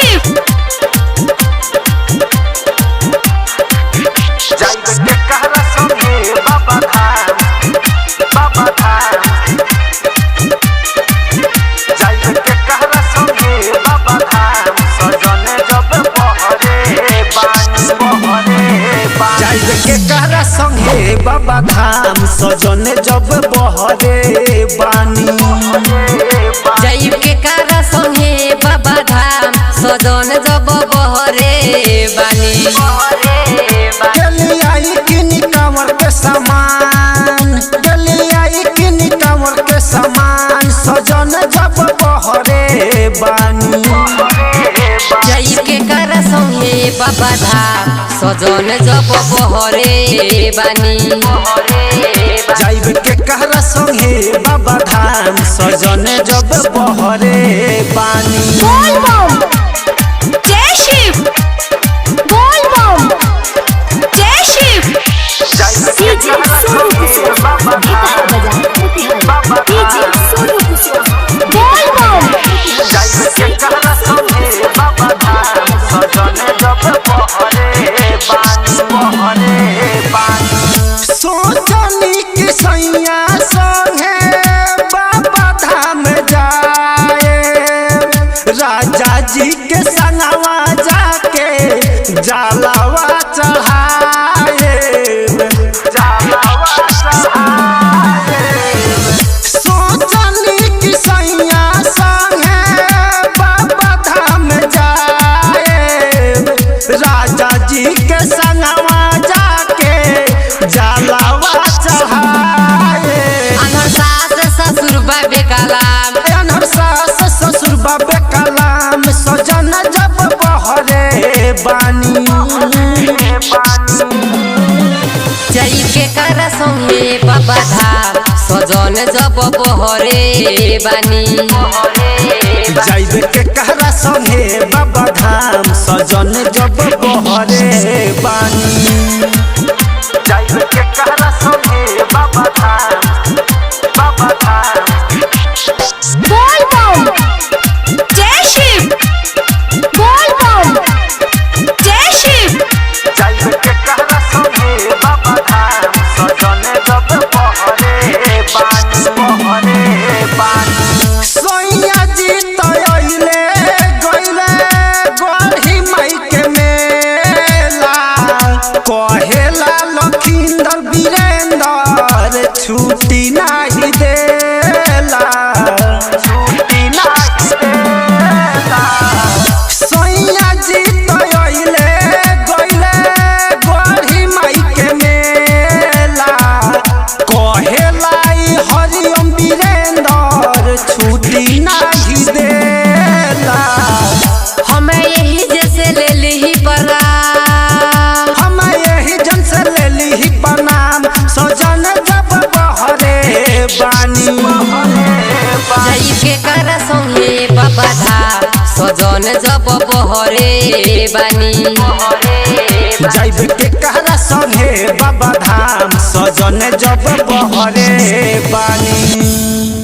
शिव जाइबे कहरा संगे बाबा धाम जाइबे कहरा संगे बाबा धाम सजने जब बहरे बानी जाइबे कहरा संगे बाबा धाम सजने जब बहरे बानी जाइब के कारा संगे बाबा धाम सजन जब बहरे बानी गली आई किनी कांवर के सामान सजन जब बहरे बानी जाइब के कारा संगे बाबा धाम सजन जब बहरे बानी जाइब के कहरा संगे बाबा धाम सजन जब बहरे बानी बोल बम जय शिव बोल बम जय शिव डीजे सोनू कुशवाहा बाबा डीजे सोनू कुशवाहा बोल बम जाइब के कहरा संगे बाबा धाम सजन जब बहरे बानी सोचनी कि सैया संगे बाबा धाम जाए राजा जी के संगवा जाके जलावा चढ़ाए सोचनी कि सैया संगे बाबा धाम जाए राजा जी के संगवा जाके जलावा चढ़ाए अनहर सास ससुर बाबे कलाम अनहर सास ससुर बाबे कलाम सजन जब बहरे बानी जाइब के कारा संगे बाबा धाम सजन जब बहरे बानी जाइब के कहरा संगे बाबा धाम सजन जब बहरे बानी जाइब के कहरा संगे बाबा धाम बोल बम जय शिव बोल बम जय शिव जाइब के कहरा संगे बाबा धाम सजन जब बहरे बानी सोइया जी तो अइले गइले गोरही माई के मेला कहेला लखिंदर वीरेंद्र छुट्टी नाही देला सोइया जी तो अइले गइले गोरही माई के मेला कहेला हरिओम वीरेंद्र छुट्टी नाही देला हमें यही जैसे ले ली प्रणाम हम यही जन से ले ली प्रणाम सजन जब बहरे बानी जाइब के कारा संगे बाबा धाम सजन जब बहरे बानी जाइब के कहरा संगे बाबा धाम सजन जब बहरे बानी।